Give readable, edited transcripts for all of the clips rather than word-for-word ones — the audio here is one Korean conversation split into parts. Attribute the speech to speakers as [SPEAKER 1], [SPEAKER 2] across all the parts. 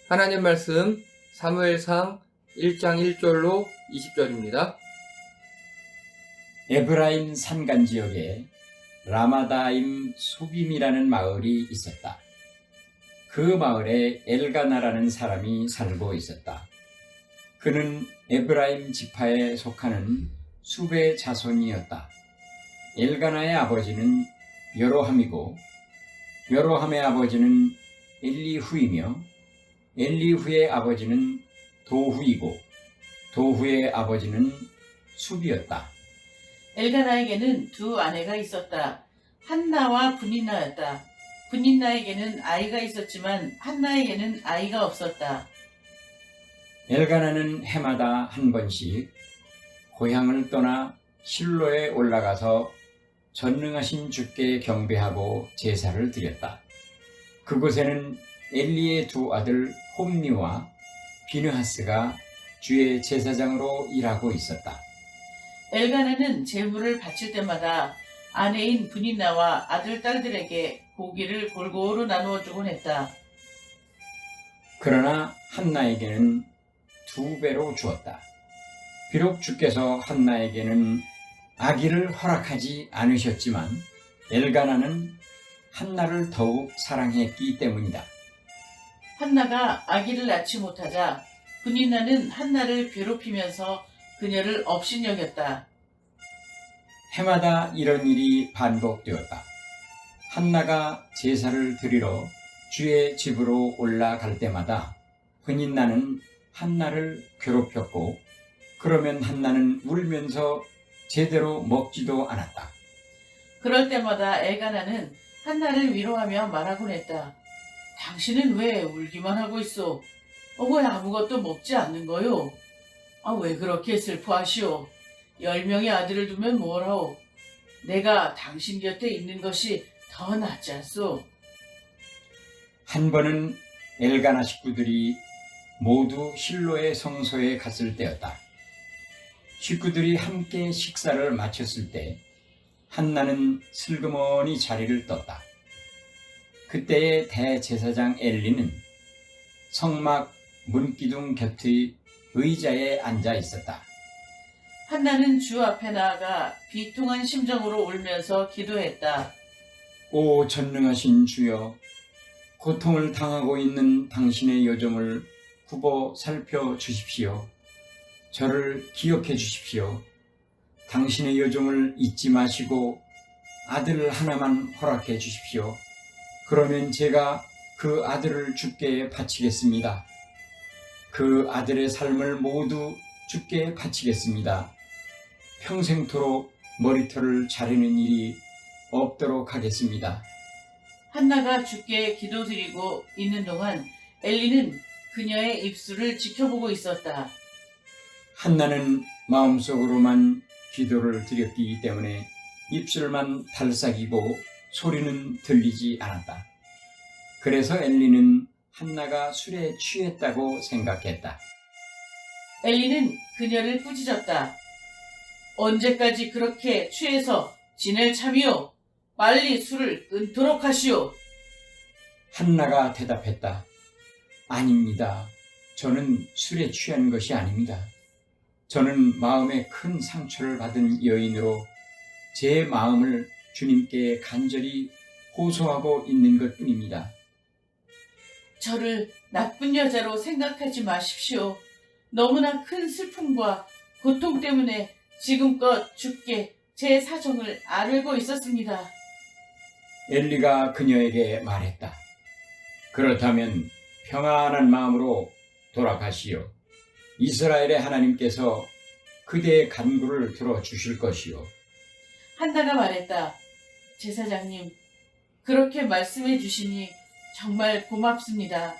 [SPEAKER 1] 하나님 말씀 사무엘상 1장 1절로 20절입니다.
[SPEAKER 2] 에브라임 산간 지역에 라마다임 소빔이라는 마을이 있었다. 그 마을에 엘가나라는 사람이 살고 있었다. 그는 에브라임 지파에 속하는 수베 자손이었다. 엘가나의 아버지는 여로함이고 여로함의 아버지는 엘리후이며 엘리후의 아버지는 도후이고 도후의 아버지는 수비였다.
[SPEAKER 3] 엘가나에게는 두 아내가 있었다. 한나와 브닌나였다. 브닌나에게는 아이가 있었지만 한나에게는 아이가 없었다.
[SPEAKER 2] 엘가나는 해마다 한 번씩 고향을 떠나 실로에 올라가서 전능하신 주께 경배하고 제사를 드렸다. 그곳에는 엘리의 두 아들 홈니와 비느하스가 주의 제사장으로 일하고 있었다.
[SPEAKER 3] 엘가나는 제물을 바칠 때마다 아내인 브닌나와 아들, 딸들에게 고기를 골고루 나누어 주곤 했다.
[SPEAKER 2] 그러나 한나에게는 2배로 주었다. 비록 주께서 한나에게는 아기를 허락하지 않으셨지만 엘가나는 한나를 더욱 사랑했기 때문이다.
[SPEAKER 3] 한나가 아기를 낳지 못하자 브닌나는 한나를 괴롭히면서 그녀를 업신여겼다.
[SPEAKER 2] 해마다 이런 일이 반복되었다. 한나가 제사를 드리러 주의 집으로 올라갈 때마다 브닌나는 한나를 괴롭혔고 그러면 한나는 울면서 제대로 먹지도 않았다.
[SPEAKER 3] 그럴 때마다 엘가나는 한나를 위로하며 말하곤 했다. 당신은 왜 울기만 하고 있어? 왜 아무것도 먹지 않는 거요? 왜 그렇게 슬퍼하시오? 10명의 아들을 두면 뭐라오? 내가 당신 곁에 있는 것이 더 낫지 않소?
[SPEAKER 2] 한 번은 엘가나 식구들이 모두 실로의 성소에 갔을 때였다. 식구들이 함께 식사를 마쳤을 때 한나는 슬그머니 자리를 떴다. 그때의 대제사장 엘리는 성막 문기둥 곁의 의자에 앉아 있었다.
[SPEAKER 3] 한나는 주 앞에 나아가 비통한 심정으로 울면서 기도했다.
[SPEAKER 2] 오 전능하신 주여, 고통을 당하고 있는 당신의 여종을 굽어 살펴 주십시오. 저를 기억해 주십시오. 당신의 여종을 잊지 마시고 아들 하나만 허락해 주십시오. 그러면 제가 그 아들을 주께 바치겠습니다. 그 아들의 삶을 모두 주께 바치겠습니다. 평생토록 머리털을 자르는 일이 없도록 하겠습니다.
[SPEAKER 3] 한나가 주께 기도드리고 있는 동안 엘리는 그녀의 입술을 지켜보고 있었다.
[SPEAKER 2] 한나는 마음속으로만 기도를 드렸기 때문에 입술만 달싹이고 소리는 들리지 않았다. 그래서 엘리는 한나가 술에 취했다고 생각했다.
[SPEAKER 3] 엘리는 그녀를 꾸짖었다. 언제까지 그렇게 취해서 지낼 참이요? 빨리 술을 끊도록 하시오.
[SPEAKER 2] 한나가 대답했다. 아닙니다. 저는 술에 취한 것이 아닙니다. 저는 마음에 큰 상처를 받은 여인으로 제 마음을 주님께 간절히 호소하고 있는 것뿐입니다.
[SPEAKER 3] 저를 나쁜 여자로 생각하지 마십시오. 너무나 큰 슬픔과 고통 때문에 지금껏 주께 제 사정을 아뢰고 있었습니다.
[SPEAKER 2] 엘리가 그녀에게 말했다. 그렇다면 평안한 마음으로 돌아가시오. 이스라엘의 하나님께서 그대의 간구를 들어주실 것이요.
[SPEAKER 3] 한나가 말했다. 제사장님, 그렇게 말씀해 주시니 정말 고맙습니다.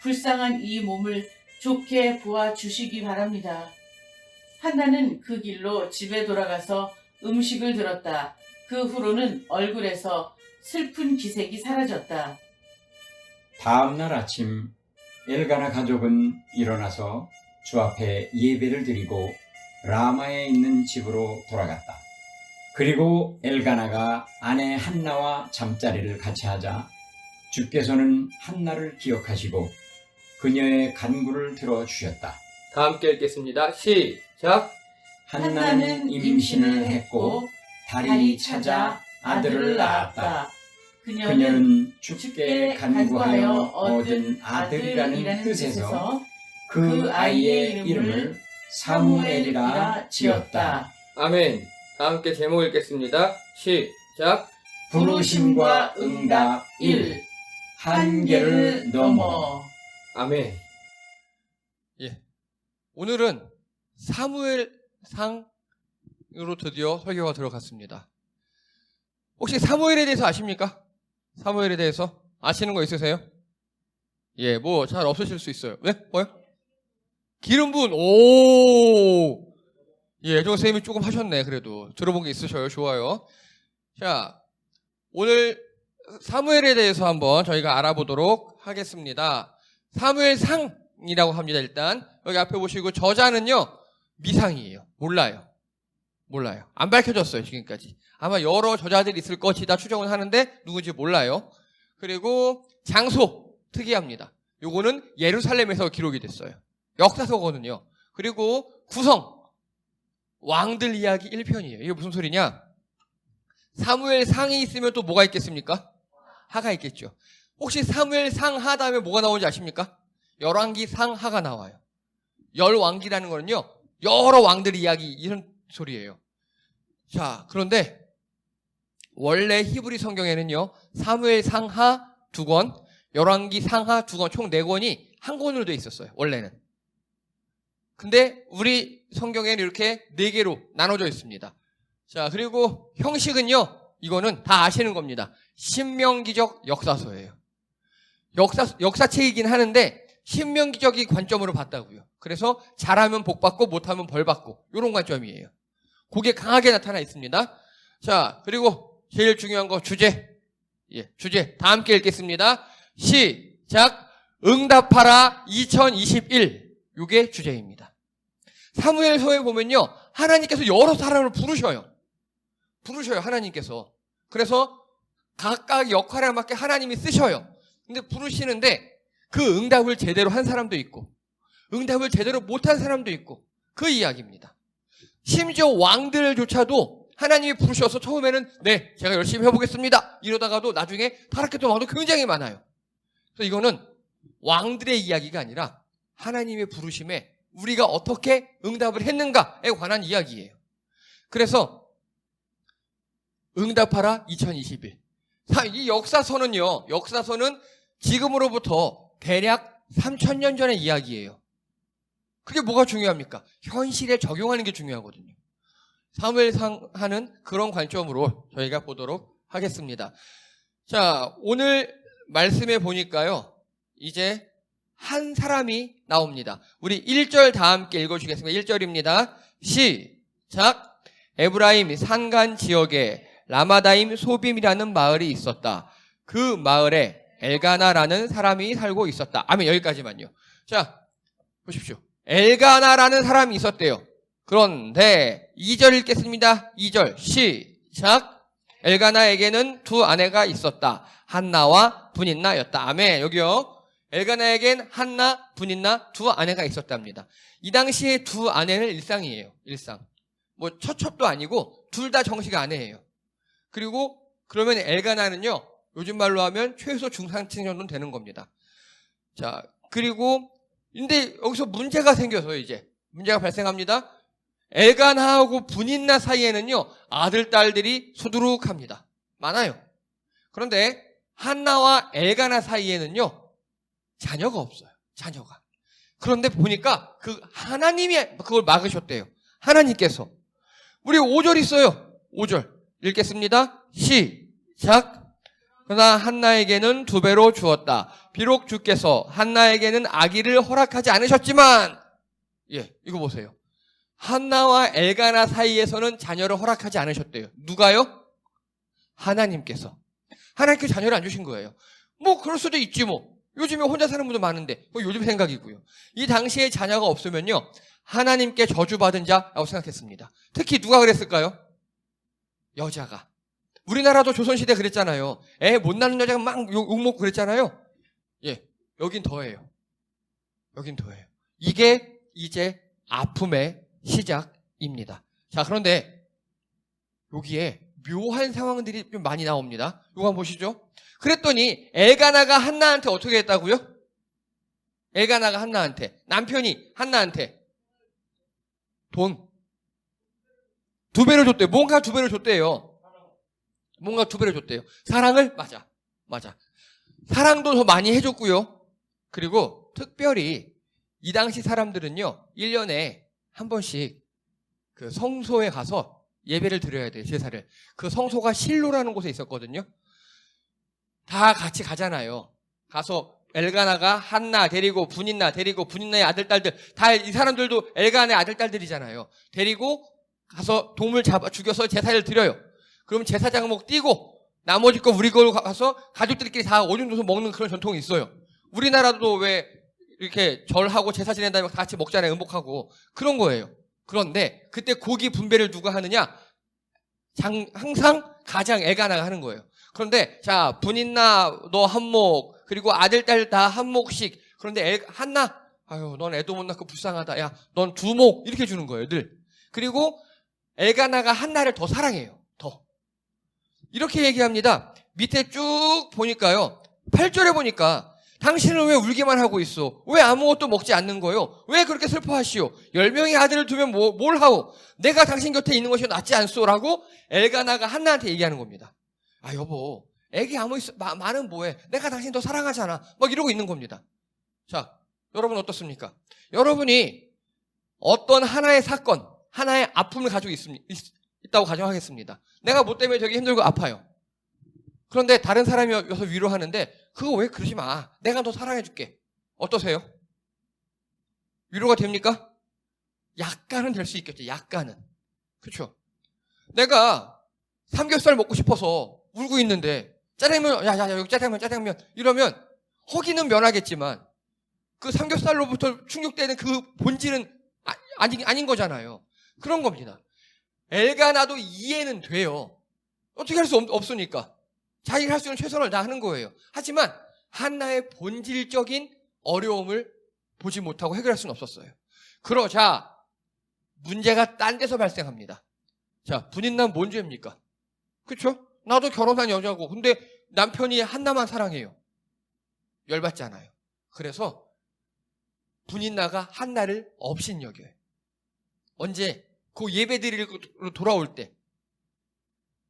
[SPEAKER 3] 불쌍한 이 몸을 좋게 보아주시기 바랍니다. 한나는 그 길로 집에 돌아가서 음식을 들었다. 그 후로는 얼굴에서 슬픈 기색이 사라졌다.
[SPEAKER 2] 다음 날 아침 엘가나 가족은 일어나서 주 앞에 예배를 드리고 라마에 있는 집으로 돌아갔다. 그리고 엘가나가 아내 한나와 잠자리를 같이 하자 주께서는 한나를 기억하시고 그녀의 간구를 들어주셨다.
[SPEAKER 1] 다 함께 읽겠습니다. 시작.
[SPEAKER 2] 한나는 임신을 했고 달이 찾아 아들을 낳았다. 그녀는 주께 간구하여 얻은 아들이라는 뜻에서 그 아이의 이름을 사무엘이라 지었다.
[SPEAKER 1] 아멘. 다 함께 제목 읽겠습니다. 시작.
[SPEAKER 2] 부르심과 응답 1. 한계를 넘어.
[SPEAKER 1] 아멘. 예. 오늘은 사무엘상으로 드디어 설교가 들어갔습니다. 혹시 사무엘에 대해서 아십니까? 사무엘에 대해서 아시는 거 있으세요? 예, 뭐 잘 없으실 수 있어요. 네? 뭐요? 기름 부은. 오. 예, 저 선생님이 조금 하셨네. 그래도 들어본 게 있으셔요. 좋아요. 자, 오늘 사무엘에 대해서 한번 저희가 알아보도록 하겠습니다. 사무엘상이라고 합니다. 일단 여기 앞에 보시고 저자는요 미상이에요. 몰라요. 안 밝혀졌어요. 지금까지. 아마 여러 저자들이 있을 것이다 추정을 하는데 누군지 몰라요. 그리고 장소 특이합니다. 요거는 예루살렘에서 기록이 됐어요. 역사서거든요. 그리고 구성 왕들 이야기 1편이에요. 이게 무슨 소리냐? 사무엘상이 있으면 또 뭐가 있겠습니까? 하가 있겠죠. 혹시 사무엘상 하 다음에 뭐가 나오는지 아십니까? 열왕기 상하가 나와요. 열왕기라는 거는요 여러 왕들 이야기 이런 소리예요. 자, 그런데 원래 히브리 성경에는요 사무엘 상하 2권, 열왕기 상하 2권 총 4권이 한 권으로 돼 있었어요. 원래는. 근데 우리 성경에는 이렇게 4개로 나눠져 있습니다. 자, 그리고 형식은요 이거는 다 아시는 겁니다. 신명기적 역사서예요. 역사책이긴 하는데 신명기적인 관점으로 봤다고요. 그래서 잘하면 복받고 못하면 벌받고 이런 관점이에요. 그게 강하게 나타나 있습니다. 자, 그리고 제일 중요한 거 주제. 예, 주제 다 함께 읽겠습니다. 시작. 응답하라 2021. 이게 주제입니다. 사무엘서에 보면요 하나님께서 여러 사람을 부르셔요. 하나님께서. 그래서 각각 역할에 맞게 하나님이 쓰셔요. 근데 부르시는데 그 응답을 제대로 한 사람도 있고 응답을 제대로 못한 사람도 있고 그 이야기입니다. 심지어 왕들조차도 하나님이 부르셔서 처음에는 네 제가 열심히 해보겠습니다 이러다가도 나중에 타락했던 왕도 굉장히 많아요. 그래서 이거는 왕들의 이야기가 아니라 하나님의 부르심에 우리가 어떻게 응답을 했는가에 관한 이야기예요. 그래서 응답하라 2021. 이 역사서는 지금으로부터 대략 3000년 전의 이야기예요. 그게 뭐가 중요합니까? 현실에 적용하는 게 중요하거든요. 사무엘상하는 그런 관점으로 저희가 보도록 하겠습니다. 자, 오늘 말씀에 보니까요. 이제 한 사람이 나옵니다. 우리 1절 다 함께 읽어주겠습니다. 1절입니다. 시작. 에브라임 산간 지역에 라마다임 소빔이라는 마을이 있었다. 그 마을에 엘가나라는 사람이 살고 있었다. 아멘. 여기까지만요. 자, 보십시오. 엘가나라는 사람이 있었대요. 그런데 2절 읽겠습니다. 2절 시작. 엘가나에게는 2 아내가 있었다. 한나와 분인나였다. 아멘. 여기요. 엘가나에겐 한나, 분인나 2 아내가 있었답니다. 이 당시에 2 아내는 일상이에요. 일상. 뭐 처첩도 아니고 둘 다 정식 아내예요. 그리고 그러면 엘가나는요. 요즘 말로 하면 최소 중상층 정도는 되는 겁니다. 자, 그리고 근데 여기서 문제가 생겨서 이제 문제가 발생합니다. 엘가나하고 분인나 사이에는요. 아들, 딸들이 수두룩합니다. 많아요. 그런데 한나와 엘가나 사이에는요. 자녀가 없어요. 자녀가. 그런데 보니까 그 하나님이 그걸 막으셨대요. 하나님께서. 우리 5절 있어요. 5절 읽겠습니다. 시작. 그러나 한나에게는 2배로 주었다. 비록 주께서 한나에게는 아기를 허락하지 않으셨지만 예, 이거 보세요. 한나와 엘가나 사이에서는 자녀를 허락하지 않으셨대요. 누가요? 하나님께서. 하나님께 자녀를 안 주신 거예요. 뭐 그럴 수도 있지 뭐. 요즘에 혼자 사는 분도 많은데 요즘 생각이고요. 이 당시에 자녀가 없으면요. 하나님께 저주받은 자라고 생각했습니다. 특히 누가 그랬을까요? 여자가. 우리나라도 조선시대 그랬잖아요. 애 못 낳는 여자가 막 욕먹고 그랬잖아요. 예, 여긴 더해요. 여긴 더해요. 이게 이제 아픔의 시작입니다. 자, 그런데 여기에 묘한 상황들이 좀 많이 나옵니다. 이거 한번 보시죠. 그랬더니 엘가나가 한나한테 어떻게 했다고요? 엘가나가 한나한테, 남편이 한나한테 돈 2배를 줬대요. 뭔가 2배를 줬대요. 뭔가 2배를 줬대요. 사랑을? 맞아. 사랑도 더 많이 해줬고요. 그리고 특별히 이 당시 사람들은요, 1년에 한 번씩 그 성소에 가서 예배를 드려야 돼요, 제사를. 그 성소가 실로라는 곳에 있었거든요. 다 같이 가잖아요. 가서 엘가나가 한나 데리고 분인나의 아들, 딸들, 다 이 사람들도 엘가나의 아들, 딸들이잖아요. 데리고 가서 동물 잡아 죽여서 제사를 드려요. 그럼 제사 장목 띄고 나머지 거 우리 걸로 가서 가족들끼리 다 오줌 줘서 먹는 그런 전통이 있어요. 우리나라도 왜 이렇게 절하고 제사 지낸 다음에 다 같이 먹잖아요. 음복하고. 그런 거예요. 그런데 그때 고기 분배를 누가 하느냐? 항상 가장 엘가나가 하는 거예요. 그런데 자, 분인나 너 한 목, 그리고 아들, 딸 다 한 목씩. 그런데 한나, 아유, 넌 애도 못 낳고 불쌍하다. 야, 넌 2목 이렇게 주는 거예요, 늘. 그리고 엘가나가 한나를 더 사랑해요. 더. 이렇게 얘기합니다. 밑에 쭉 보니까요. 8절에 보니까 당신은 왜 울기만 하고 있어? 왜 아무것도 먹지 않는 거요? 왜 그렇게 슬퍼하시오? 10명의 아들을 두면 뭘 하오? 내가 당신 곁에 있는 것이 낫지 않소? 라고 엘가나가 한나한테 얘기하는 겁니다. 아, 여보, 애기 많은 뭐해? 내가 당신 더 사랑하잖아. 막 이러고 있는 겁니다. 자, 여러분 어떻습니까? 여러분이 어떤 하나의 사건, 하나의 아픔을 가지고 있다고 가정하겠습니다. 내가 뭐 때문에 되게 힘들고 아파요. 그런데 다른 사람이 와서 위로하는데 그거 왜 그러지 마. 내가 더 사랑해줄게. 어떠세요? 위로가 됩니까? 약간은 될 수 있겠죠. 약간은. 그렇죠? 내가 삼겹살 먹고 싶어서 울고 있는데 짜장면, 야, 여기 짜장면 이러면 허기는 면하겠지만 그 삼겹살로부터 충족되는 그 본질은 아닌 거잖아요. 그런 겁니다. 엘가나도 이해는 돼요. 어떻게 할 수 없으니까. 자기가 할 수 있는 최선을 다하는 거예요. 하지만 한나의 본질적인 어려움을 보지 못하고 해결할 수는 없었어요. 그러자 문제가 딴 데서 발생합니다. 자, 분인남 뭔 죄입니까? 그렇죠? 나도 결혼한 여자고 근데 남편이 한나만 사랑해요. 열받지 않아요. 그래서 분인나가 한나를 업신여겨요. 언제? 그 예배 드리러 돌아올 때.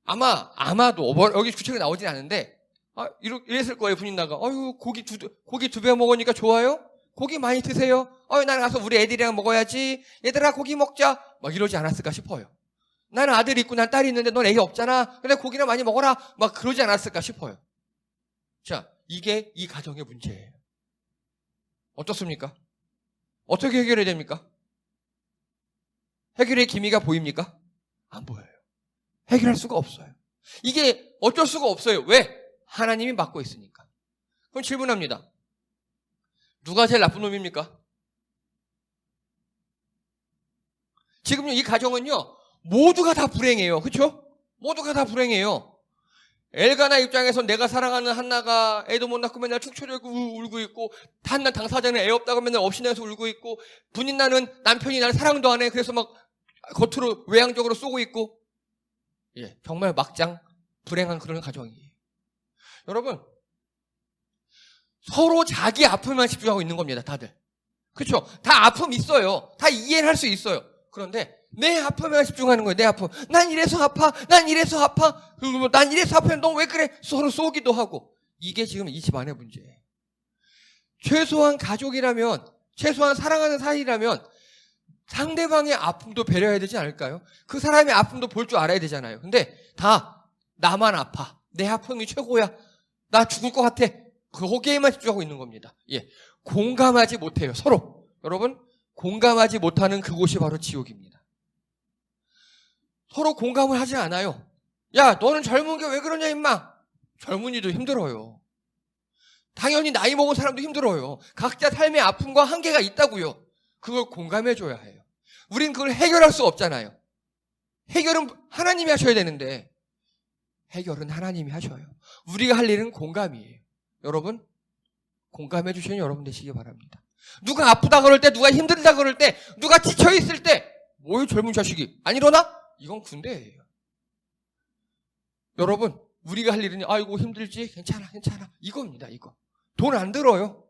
[SPEAKER 1] 아마도 여기 구체적으로 나오진 않은데 이랬을 거예요. 분인나가 아유 고기 2배 먹으니까 좋아요? 고기 많이 드세요. 나는 가서 우리 애들이랑 먹어야지. 얘들아 고기 먹자. 막 이러지 않았을까 싶어요. 나는 아들이 있고 난 딸이 있는데 넌 애기 없잖아. 근데 고기나 많이 먹어라. 막 그러지 않았을까 싶어요. 자, 이게 이 가정의 문제예요. 어떻습니까? 어떻게 해결해야 됩니까? 해결의 기미가 보입니까? 안 보여요. 해결할 수가 없어요. 이게 어쩔 수가 없어요. 왜? 하나님이 맡고 있으니까. 그럼 질문합니다. 누가 제일 나쁜 놈입니까? 지금요, 이 가정은요, 모두가 다 불행해요. 그렇죠? 모두가 다 불행해요. 엘가나 입장에서 내가 사랑하는 한나가 애도 못 낳고 맨날 축 처지고 울고 있고, 한나 당사자는 애 없다고 맨날 업신여서 울고 있고, 분인나는 남편이 날 사랑도 안 해. 그래서 막 겉으로 외향적으로 쏘고 있고, 예, 정말 막장 불행한 그런 가정이에요. 여러분, 서로 자기 아픔만 집중하고 있는 겁니다, 다들. 그렇죠? 다 아픔 있어요. 다 이해를 할 수 있어요. 그런데 내 아픔에만 집중하는 거예요. 내 아픔. 난 이래서 아파. 난 이래서 아파. 그리고 난 이래서 아파. 너 왜 그래? 서로 쏘기도 하고. 이게 지금 이 집안의 문제예요. 최소한 가족이라면, 최소한 사랑하는 사이라면 상대방의 아픔도 배려해야 되지 않을까요? 그 사람의 아픔도 볼 줄 알아야 되잖아요. 근데 다 나만 아파. 내 아픔이 최고야. 나 죽을 것 같아. 거기에만 집중하고 있는 겁니다. 예, 공감하지 못해요. 서로. 여러분, 공감하지 못하는 그곳이 바로 지옥입니다. 서로 공감을 하지 않아요. 야, 너는 젊은 게 왜 그러냐 임마. 젊은이도 힘들어요. 당연히 나이 먹은 사람도 힘들어요. 각자 삶의 아픔과 한계가 있다고요. 그걸 공감해줘야 해요. 우린 그걸 해결할 수 없잖아요. 해결은 하나님이 하셔야 되는데 해결은 하나님이 하셔요. 우리가 할 일은 공감이에요. 여러분, 공감해 주시는 여러분 되시기 바랍니다. 누가 아프다 그럴 때, 누가 힘들다 그럴 때, 누가 지쳐있을 때, 뭘 젊은 자식이 안 일어나? 이건 군대예요. 여러분, 우리가 할 일은 아이고 힘들지? 괜찮아. 이겁니다, 이거. 돈 안 들어요.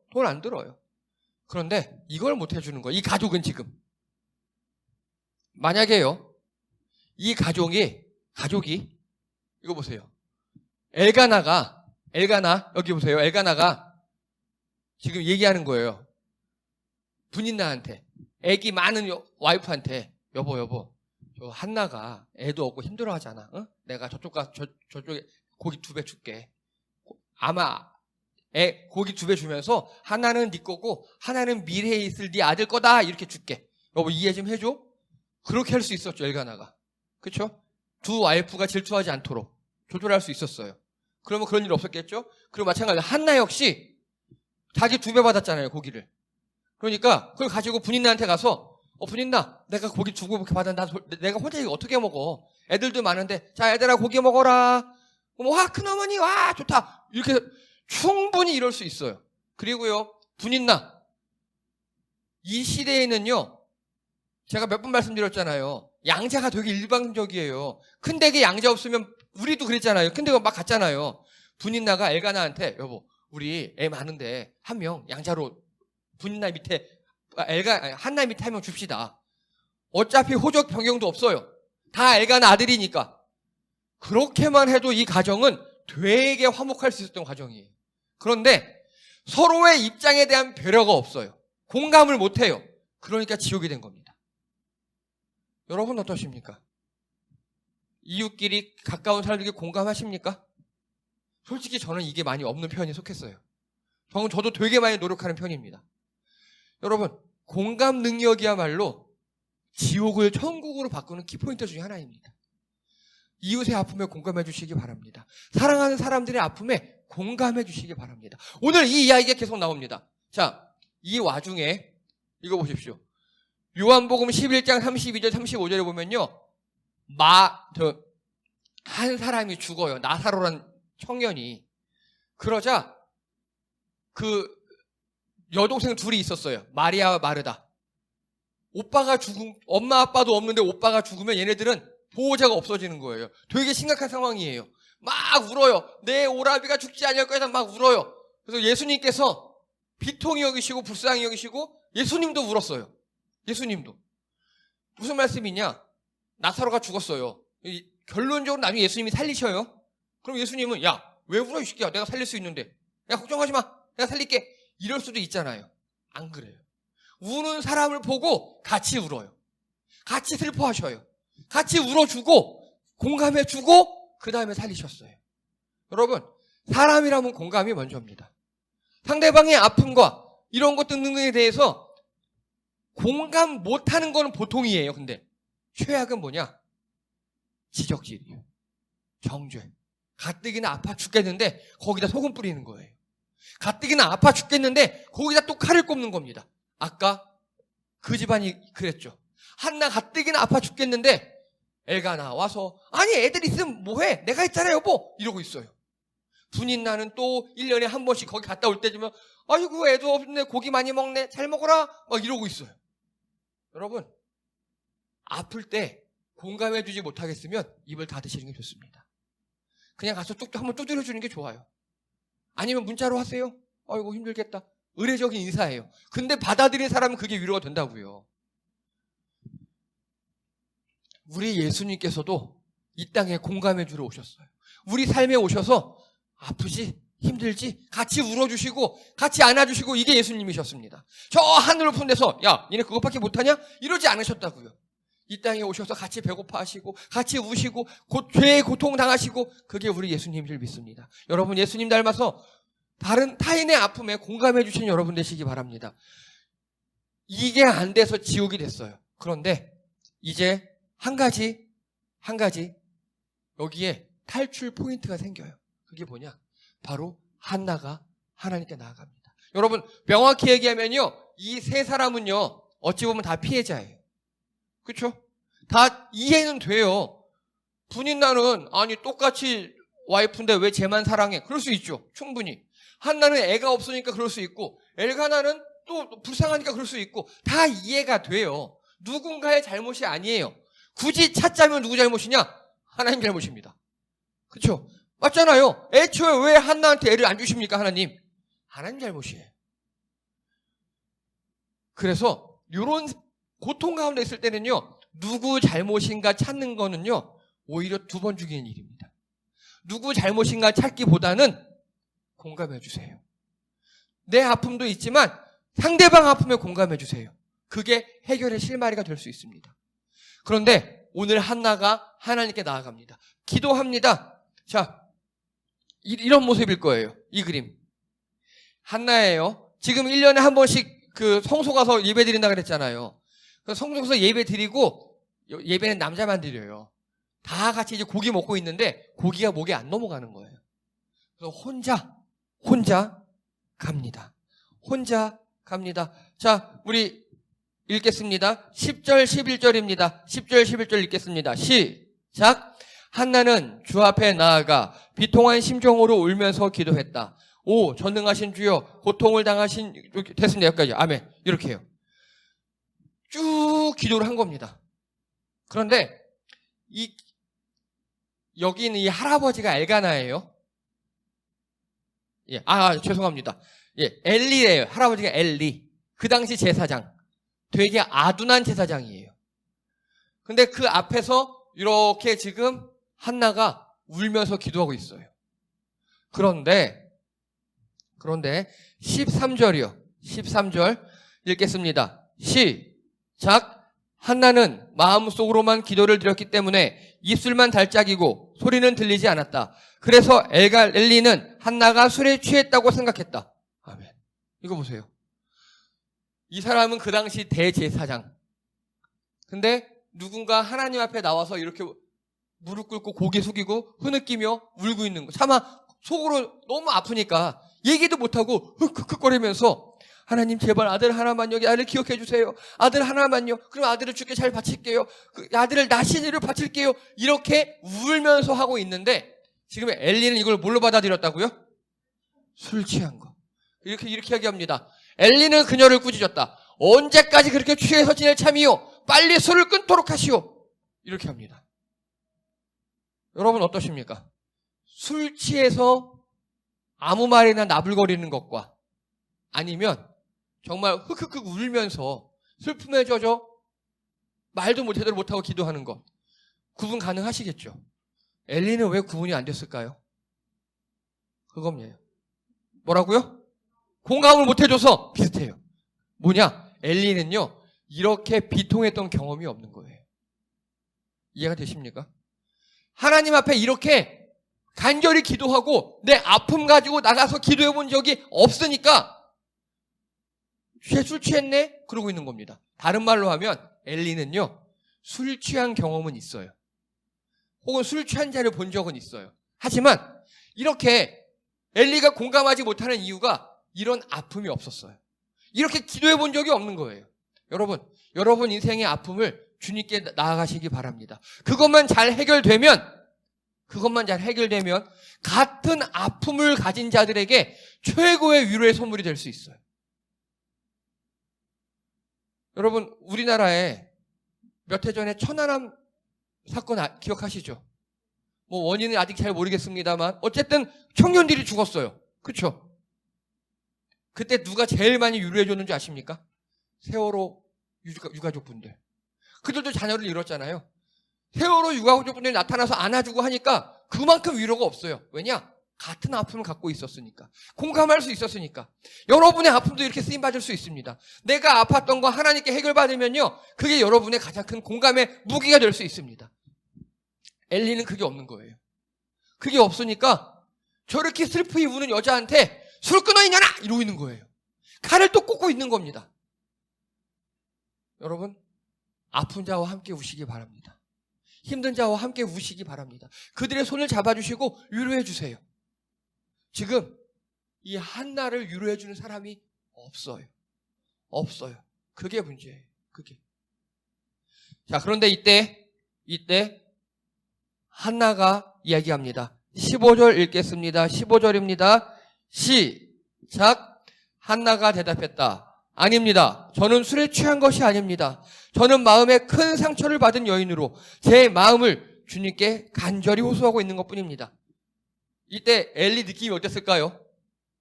[SPEAKER 1] 그런데 이걸 못 해주는 거예요. 이 가족은 지금. 만약에요, 이 가족이, 이거 보세요. 엘가나, 여기 보세요. 엘가나가 지금 얘기하는 거예요. 분인나한테, 애기 많은 와이프한테, 여보, 저 한나가 애도 없고 힘들어 하잖아. 응? 내가 저쪽에 고기 2배 줄게. 아마 고기 2배 주면서 하나는 네 거고 하나는 미래에 있을 네 아들 거다 이렇게 줄게. 여보 이해 좀 해줘. 그렇게 할 수 있었죠, 엘가나가. 그렇죠? 두 와이프가 질투하지 않도록 조절할 수 있었어요. 그러면 그런 일 없었겠죠? 그리고 마찬가지로 한나 역시 자기 2배 받았잖아요, 고기를. 그러니까 그걸 가지고 분인나한테 가서 분인나, 내가 고기 2배 받았는데 내가 혼자 이거 어떻게 먹어? 애들도 많은데, 자 애들아 고기 먹어라. 와 큰어머니 와 좋다. 이렇게 충분히 이럴 수 있어요. 그리고요, 분인나, 이 시대에는요, 제가 몇 번 말씀드렸잖아요. 양자가 되게 일방적이에요. 큰 댁에 양자 없으면 우리도 그랬잖아요. 큰 댁은 막 갔잖아요. 분인나가 엘가나한테 여보 우리 애 많은데 한 명 양자로 분인나 밑에 한나 밑에 한 명 줍시다. 어차피 호적 변경도 없어요. 다 엘가나 아들이니까. 그렇게만 해도 이 가정은 되게 화목할 수 있었던 가정이에요. 그런데 서로의 입장에 대한 배려가 없어요. 공감을 못해요. 그러니까 지옥이 된 겁니다. 여러분 어떠십니까? 이웃끼리 가까운 사람들에게 공감하십니까? 솔직히 저는 이게 많이 없는 편에 속했어요. 저도 되게 많이 노력하는 편입니다. 여러분, 공감 능력이야말로 지옥을 천국으로 바꾸는 키포인트 중에 하나입니다. 이웃의 아픔에 공감해 주시기 바랍니다. 사랑하는 사람들의 아픔에 공감해 주시기 바랍니다. 오늘 이 이야기가 계속 나옵니다. 자, 이 와중에 이거 보십시오. 요한복음 11장 32절 35절에 보면요, 한 사람이 죽어요. 나사로란 청년이. 그러자 그 여동생 둘이 있었어요. 마리아와 마르다. 엄마 아빠도 없는데 오빠가 죽으면 얘네들은 보호자가 없어지는 거예요. 되게 심각한 상황이에요. 막 울어요. 내 오라비가 죽지 않을 거야. 막 울어요. 그래서 예수님께서 비통히 여기시고 불쌍히 여기시고 예수님도 울었어요. 예수님도. 무슨 말씀이냐? 나사로가 죽었어요. 결론적으로 나중에 예수님이 살리셔요. 그럼 예수님은 야, 왜 울어 이 새끼야? 내가 살릴 수 있는데. 야, 걱정하지 마. 내가 살릴게. 이럴 수도 있잖아요. 안 그래요. 우는 사람을 보고 같이 울어요. 같이 슬퍼하셔요. 같이 울어주고 공감해주고 그 다음에 살리셨어요. 여러분, 사람이라면 공감이 먼저입니다. 상대방의 아픔과 이런 것 등등에 대해서 공감 못하는 건 보통이에요. 근데 최악은 뭐냐? 지적질이에요. 정죄. 가뜩이나 아파 죽겠는데 거기다 소금 뿌리는 거예요. 가뜩이나 아파 죽겠는데 거기다 또 칼을 꼽는 겁니다. 아까 그 집안이 그랬죠. 한나 가뜩이나 아파 죽겠는데 엘가나 와서 아니 애들 있으면 뭐해? 내가 있잖아 여보 이러고 있어요. 분인나는 또 1년에 한 번씩 거기 갔다 올 때쯤에 아이고 애도 없네 고기 많이 먹네 잘 먹어라 막 이러고 있어요. 여러분 아플 때 공감해주지 못하겠으면 입을 닫으시는 게 좋습니다. 그냥 가서 쭉 한번 두드려주는 게 좋아요. 아니면 문자로 하세요. 아이고 힘들겠다. 의례적인 인사예요. 근데 받아들인 사람은 그게 위로가 된다고요. 우리 예수님께서도 이 땅에 공감해 주러 오셨어요. 우리 삶에 오셔서 아프지? 힘들지? 같이 울어주시고 같이 안아주시고 이게 예수님이셨습니다. 저 하늘 높은 데서 야 니네 그것밖에 못하냐? 이러지 않으셨다고요. 이 땅에 오셔서 같이 배고파하시고 같이 우시고 죄의 고통 당하시고 그게 우리 예수님인 줄 믿습니다. 여러분 예수님 닮아서 다른 타인의 아픔에 공감해 주시는 여러분 되시기 바랍니다. 이게 안 돼서 지옥이 됐어요. 그런데 이제 한 가지 여기에 탈출 포인트가 생겨요. 그게 뭐냐? 바로 한나가 하나님께 나아갑니다. 여러분 명확히 얘기하면요, 이 세 사람은요 어찌 보면 다 피해자예요. 그렇죠? 다 이해는 돼요. 분인나는 아니 똑같이 와이프인데 왜 쟤만 사랑해? 그럴 수 있죠. 충분히. 한나는 애가 없으니까 그럴 수 있고 엘가나는 또 불쌍하니까 그럴 수 있고 다 이해가 돼요. 누군가의 잘못이 아니에요. 굳이 찾자면 누구 잘못이냐? 하나님 잘못입니다. 그렇죠? 맞잖아요. 애초에 왜 한나한테 애를 안 주십니까, 하나님? 하나님 잘못이에요. 그래서 이런 고통 가운데 있을 때는요, 누구 잘못인가 찾는 거는요, 오히려 2번 죽이는 일입니다. 누구 잘못인가 찾기보다는 공감해 주세요. 내 아픔도 있지만 상대방 아픔에 공감해 주세요. 그게 해결의 실마리가 될 수 있습니다. 그런데 오늘 한나가 하나님께 나아갑니다. 기도합니다. 자, 이런 모습일 거예요. 이 그림. 한나예요. 지금 1년에 한 번씩 그 성소 가서 예배 드린다 그랬잖아요. 성소 가서 예배 드리고, 예배는 남자만 드려요. 다 같이 이제 고기 먹고 있는데 고기가 목에 안 넘어가는 거예요. 그래서 혼자 갑니다. 혼자 갑니다. 자, 우리 읽겠습니다. 10절, 11절입니다. 10절, 11절 읽겠습니다. 시작. 한나는 주 앞에 나아가 비통한 심정으로 울면서 기도했다. 오, 전능하신 주여, 고통을 당하신, 됐습니다. 여기까지. 아멘. 이렇게 해요. 쭉 기도를 한 겁니다. 그런데, 여기는 이 할아버지가 엘가나예요. 예, 죄송합니다. 예, 엘리예요. 할아버지가 엘리. 그 당시 제사장. 되게 아둔한 제사장이에요. 근데 그 앞에서 이렇게 지금 한나가 울면서 기도하고 있어요. 그런데 13절이요. 13절 읽겠습니다. 시작. 한나는 마음속으로만 기도를 드렸기 때문에 입술만 달짝이고 소리는 들리지 않았다. 그래서 엘리는 한나가 술에 취했다고 생각했다. 아멘. 이거 보세요. 이 사람은 그 당시 대제사장. 근데 누군가 하나님 앞에 나와서 이렇게 무릎 꿇고 고개 숙이고 흐느끼며 울고 있는 거. 차마 속으로 너무 아프니까 얘기도 못하고 흑흑거리면서 하나님 제발 아들 하나만요. 아들 기억해 주세요. 아들 하나만요. 그럼 아들을 주께 잘 바칠게요. 그 아들을 나시니로 바칠게요. 이렇게 울면서 하고 있는데 지금 엘리는 이걸 뭘로 받아들였다고요? 술 취한 거. 이렇게 이야기합니다. 엘리는 그녀를 꾸짖었다. 언제까지 그렇게 취해서 지낼 참이요? 빨리 술을 끊도록 하시오. 이렇게 합니다. 여러분 어떠십니까? 술 취해서 아무 말이나 나불거리는 것과 아니면 정말 흑흑흑 울면서 슬픔에 젖어 말도 제대로 못하고 기도하는 것 구분 가능하시겠죠? 엘리는 왜 구분이 안 됐을까요? 그겁니다. 뭐라고요? 공감을 못 해줘서 비슷해요. 뭐냐? 엘리는요 이렇게 비통했던 경험이 없는 거예요. 이해가 되십니까? 하나님 앞에 이렇게 간절히 기도하고 내 아픔 가지고 나가서 기도해 본 적이 없으니까 술 취했네? 그러고 있는 겁니다. 다른 말로 하면 엘리는요 술 취한 경험은 있어요. 혹은 술 취한 자를 본 적은 있어요. 하지만 이렇게 엘리가 공감하지 못하는 이유가 이런 아픔이 없었어요. 이렇게 기도해 본 적이 없는 거예요. 여러분 인생의 아픔을 주님께 나아가시기 바랍니다. 그것만 잘 해결되면 같은 아픔을 가진 자들에게 최고의 위로의 선물이 될 수 있어요. 여러분 우리나라에 몇 해 전에 천안함 사건 기억하시죠? 뭐 원인은 아직 잘 모르겠습니다만 어쨌든 청년들이 죽었어요. 그렇죠? 그때 누가 제일 많이 위로해 줬는지 아십니까? 세월호 유가족분들. 그들도 자녀를 잃었잖아요. 세월호 유가족분들이 나타나서 안아주고 하니까 그만큼 위로가 없어요. 왜냐? 같은 아픔을 갖고 있었으니까. 공감할 수 있었으니까. 여러분의 아픔도 이렇게 쓰임받을 수 있습니다. 내가 아팠던 거 하나님께 해결받으면요. 그게 여러분의 가장 큰 공감의 무기가 될 수 있습니다. 엘리는 그게 없는 거예요. 그게 없으니까 저렇게 슬프게 우는 여자한테 술 끊어 있냐나! 이러고 있는 거예요. 칼을 또 꽂고 있는 겁니다. 여러분 아픈 자와 함께 우시기 바랍니다. 힘든 자와 함께 우시기 바랍니다. 그들의 손을 잡아주시고 위로해 주세요. 지금 이 한나를 위로해 주는 사람이 없어요. 그게 문제예요. 그게. 자, 그런데 이때 한나가 이야기합니다. 15절 읽겠습니다. 15절입니다. 시작. 한나가 대답했다. 아닙니다. 저는 술에 취한 것이 아닙니다. 저는 마음에 큰 상처를 받은 여인으로 제 마음을 주님께 간절히 호소하고 있는 것뿐입니다. 이때 엘리 느낌이 어땠을까요?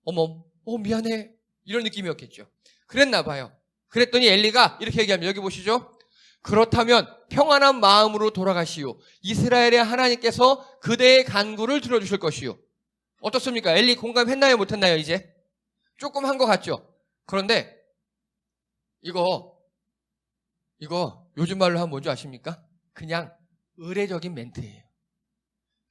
[SPEAKER 1] 어머, 미안해. 이런 느낌이었겠죠. 그랬나 봐요. 그랬더니 엘리가 이렇게 얘기합니다. 여기 보시죠. 그렇다면 평안한 마음으로 돌아가시오. 이스라엘의 하나님께서 그대의 간구를 들어주실 것이오. 어떻습니까? 엘리 공감했나요? 못했나요? 이제? 조금 한 것 같죠? 그런데 이거 요즘 말로 하면 뭔지 아십니까? 그냥 의례적인 멘트예요.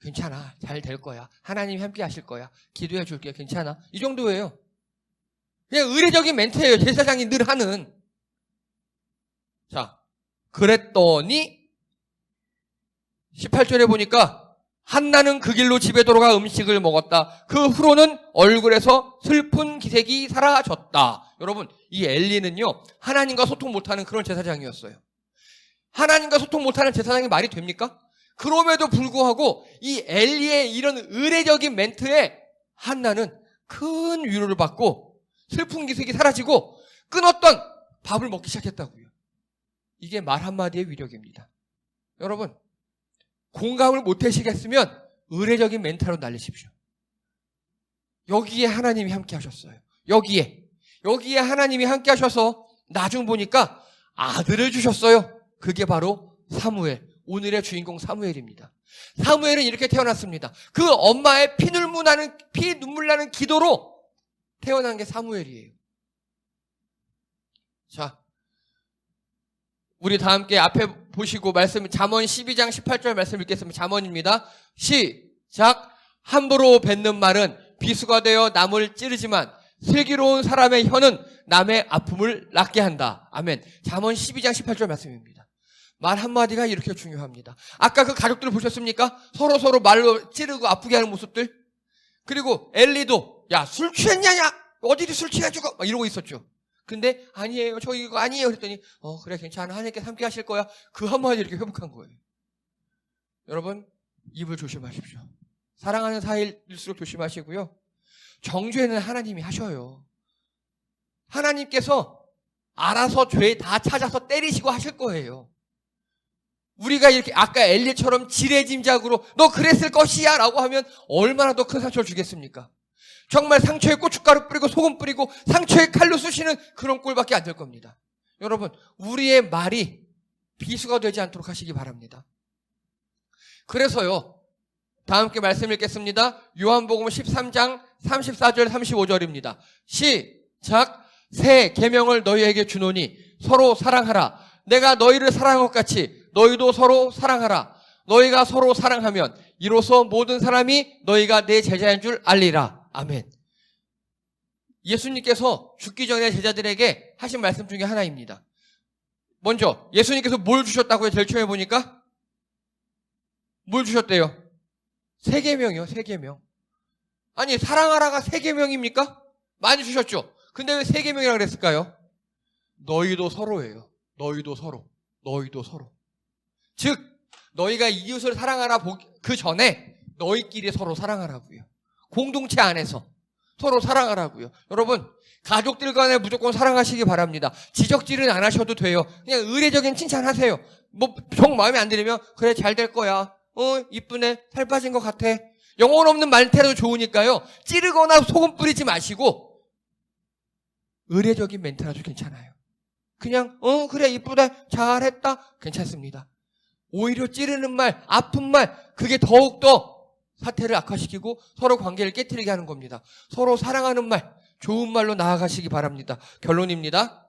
[SPEAKER 1] 괜찮아. 잘 될 거야. 하나님이 함께 하실 거야. 기도해 줄게. 괜찮아. 이 정도예요. 그냥 의례적인 멘트예요. 제사장이 늘 하는. 자, 그랬더니 18절에 보니까 한나는 그 길로 집에 돌아가 음식을 먹었다. 그 후로는 얼굴에서 슬픈 기색이 사라졌다. 여러분, 이 엘리는요, 하나님과 소통 못하는 그런 제사장이었어요. 하나님과 소통 못하는 제사장이 말이 됩니까? 그럼에도 불구하고 이 엘리의 이런 의례적인 멘트에 한나는 큰 위로를 받고 슬픈 기색이 사라지고 끊었던 밥을 먹기 시작했다고요. 이게 말 한마디의 위력입니다. 여러분, 공감을 못 하시겠으면 의례적인 멘트로 날리십시오. 여기에 하나님이 함께 하셨어요. 여기에 하나님이 함께 하셔서 나중 보니까 아들을 주셨어요. 그게 바로 사무엘, 오늘의 주인공 사무엘입니다. 사무엘은 이렇게 태어났습니다. 그 엄마의 피눈물 나는 기도로 태어난 게 사무엘이에요. 자, 우리 다 함께 앞에 보시고 말씀, 잠언 12장 18절 말씀 읽겠습니다. 잠언입니다. 시작. 함부로 뱉는 말은 비수가 되어 남을 찌르지만 슬기로운 사람의 혀는 남의 아픔을 낫게 한다. 아멘. 잠언 12장 18절 말씀입니다. 말 한마디가 이렇게 중요합니다. 아까 그 가족들 보셨습니까? 서로 말로 찌르고 아프게 하는 모습들. 그리고 엘리도 야, 술 취했냐냐? 어디를 술 취해주고 막 이러고 있었죠. 근데 아니에요. 저 이거 아니에요. 그랬더니 그래 괜찮아. 하나님께서 함께 하실 거야. 그 한마디 이렇게 회복한 거예요. 여러분, 입을 조심하십시오. 사랑하는 사이일수록 조심하시고요. 정죄는 하나님이 하셔요. 하나님께서 알아서 죄 다 찾아서 때리시고 하실 거예요. 우리가 이렇게 아까 엘리처럼 지레짐작으로 너 그랬을 것이야 라고 하면 얼마나 더 큰 상처를 주겠습니까? 정말 상처에 고춧가루 뿌리고 소금 뿌리고 상처에 칼로 쑤시는 그런 꼴밖에 안 될 겁니다. 여러분, 우리의 말이 비수가 되지 않도록 하시기 바랍니다. 그래서요, 다 함께 말씀 읽겠습니다. 요한복음 13장 34절 35절입니다. 시작. 새 계명을 너희에게 주노니 서로 사랑하라. 내가 너희를 사랑한 것 같이 너희도 서로 사랑하라. 너희가 서로 사랑하면 이로써 모든 사람이 너희가 내 제자인 줄 알리라. 아멘. 예수님께서 죽기 전에 제자들에게 하신 말씀 중에 하나입니다. 먼저 예수님께서 뭘 주셨다고요? 제일 처음에 보니까 뭘 주셨대요? 세 계명이요. 세 계명. 아니, 사랑하라가 세 계명입니까? 많이 주셨죠. 근데 왜 세 계명이라고 그랬을까요? 너희도 서로예요. 너희도 서로. 너희도 서로. 즉 너희가 이웃을 사랑하라 그 전에 너희끼리 서로 사랑하라고요. 공동체 안에서 서로 사랑하라고요. 여러분, 가족들 간에 무조건 사랑하시기 바랍니다. 지적질은 안 하셔도 돼요. 그냥 의례적인 칭찬하세요. 뭐 정 마음에 안 들으면 그래 잘 될 거야. 이쁘네. 살 빠진 것 같아. 영혼 없는 말태라도 좋으니까요. 찌르거나 소금 뿌리지 마시고 의례적인 멘트라도 괜찮아요. 그냥 그래 이쁘다. 잘했다. 괜찮습니다. 오히려 찌르는 말, 아픈 말, 그게 더욱더 사태를 악화시키고 서로 관계를 깨트리게 하는 겁니다. 서로 사랑하는 말, 좋은 말로 나아가시기 바랍니다. 결론입니다.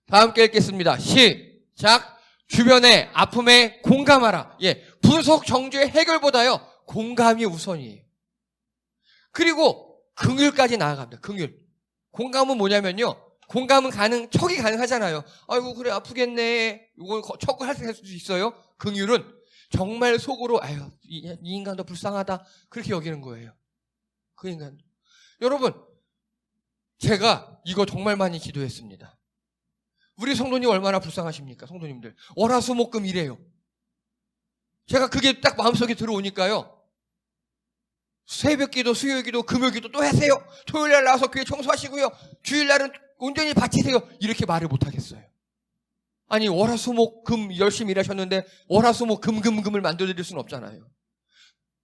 [SPEAKER 1] 다 함께 읽겠습니다. 시작. 주변의 아픔에 공감하라. 분석 정죄의 해결보다요, 공감이 우선이에요. 그리고 긍휼까지 나아갑니다. 긍휼. 공감은 뭐냐면요, 공감은 척이 가능하잖아요. 아이고 그래 아프겠네. 이건 척을 할 수도 있어요. 긍휼은 정말 속으로 아유 이 인간도 불쌍하다 그렇게 여기는 거예요. 그 인간. 여러분, 제가 이거 정말 많이 기도했습니다. 우리 성도님 얼마나 불쌍하십니까? 성도님들 월화수목금 이래요. 제가 그게 딱 마음속에 들어오니까요, 새벽기도, 수요일기도, 금요일기도 또 하세요. 토요일날 나와서 교회 청소하시고요. 주일날은 온전히 바치세요. 이렇게 말을 못하겠어요. 아니 월화수목금 열심히 일하셨는데 월화수목금을 만들어드릴 수는 없잖아요.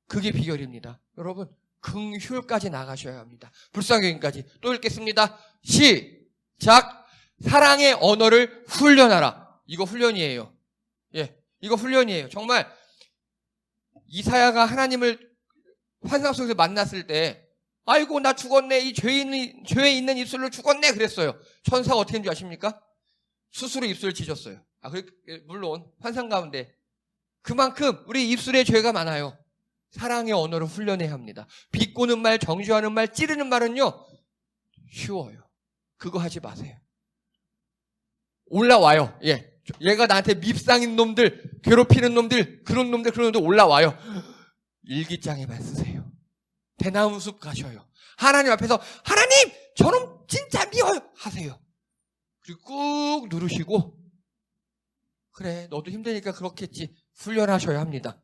[SPEAKER 1] 그게 비결입니다. 여러분 긍휼까지 나가셔야 합니다. 불쌍교인까지 또 읽겠습니다. 시작. 사랑의 언어를 훈련하라. 이거 훈련이에요. 예, 이거 훈련이에요. 정말 이사야가 하나님을 환상 속에서 만났을 때 아이고 나 죽었네. 이 죄에 있는 입술로 죽었네 그랬어요. 천사가 어떻게 했는지 아십니까? 스스로 입술을 찢었어요. 물론 환상 가운데 그만큼 우리 입술에 죄가 많아요. 사랑의 언어를 훈련해야 합니다. 비꼬는 말, 정죄하는 말, 찌르는 말은요 쉬워요. 그거 하지 마세요. 올라와요. 예, 얘가 나한테 밉상인 놈들, 괴롭히는 놈들, 그런 놈들 올라와요. 일기장에만 쓰세요. 대나무숲 가셔요. 하나님 앞에서 하나님 저놈 진짜 미워요 하세요. 그리고 꾹 누르시고 그래 너도 힘드니까 그렇겠지 훈련하셔야 합니다.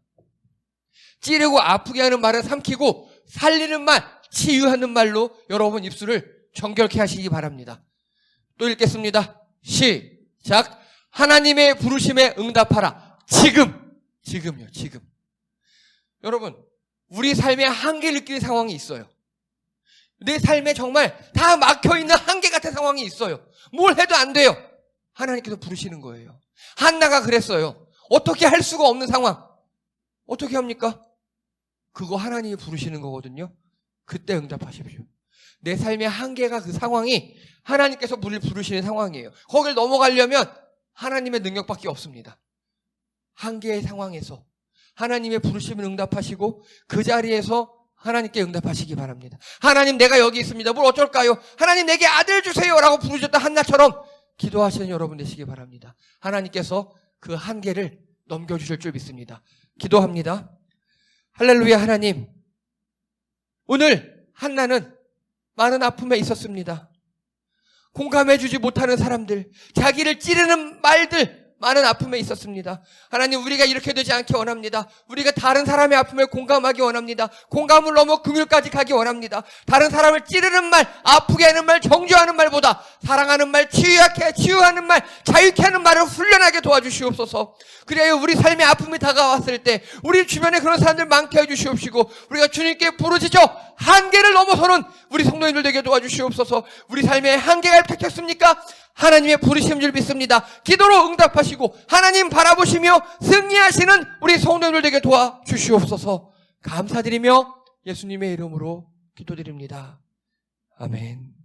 [SPEAKER 1] 찌르고 아프게 하는 말은 삼키고 살리는 말, 치유하는 말로 여러분 입술을 정결케 하시기 바랍니다. 또 읽겠습니다. 시작. 하나님의 부르심에 응답하라. 지금요. 여러분 우리 삶에 한계를 느끼는 상황이 있어요. 내 삶에 정말 다 막혀있는 한계 같은 상황이 있어요. 뭘 해도 안 돼요. 하나님께서 부르시는 거예요. 한나가 그랬어요. 어떻게 할 수가 없는 상황. 어떻게 합니까? 그거 하나님이 부르시는 거거든요. 그때 응답하십시오. 내 삶의 한계가 그 상황이 하나님께서 부르시는 상황이에요. 거길 넘어가려면 하나님의 능력밖에 없습니다. 한계의 상황에서 하나님의 부르심을 응답하시고 그 자리에서 하나님께 응답하시기 바랍니다. 하나님 내가 여기 있습니다. 뭘 어쩔까요? 하나님 내게 아들 주세요 라고 부르셨던 한나처럼 기도하시는 여러분 되시기 바랍니다. 하나님께서 그 한계를 넘겨주실 줄 믿습니다. 기도합니다. 할렐루야. 하나님 오늘 한나는 많은 아픔에 있었습니다. 공감해주지 못하는 사람들, 자기를 찌르는 말들 많은 아픔에 있었습니다. 하나님 우리가 이렇게 되지 않게 원합니다. 우리가 다른 사람의 아픔에 공감하기 원합니다. 공감을 넘어 긍휼까지 가기 원합니다. 다른 사람을 찌르는 말, 아프게 하는 말, 정죄하는 말보다 사랑하는 말, 치유하는 말, 자유케 하는 말을 훈련하게 도와주시옵소서. 그래야 우리 삶의 아픔이 다가왔을 때 우리 주변에 그런 사람들 많게 해주시옵시고 우리가 주님께 부르짖어 한계를 넘어서는 우리 성도님들 되게 도와주시옵소서. 우리 삶에 한계가 닥쳤습니까? 하나님의 부르심인 줄 믿습니다. 기도로 응답하시고 하나님 바라보시며 승리하시는 우리 성도님들 되게 도와주시옵소서. 감사드리며 예수님의 이름으로 기도드립니다. 아멘.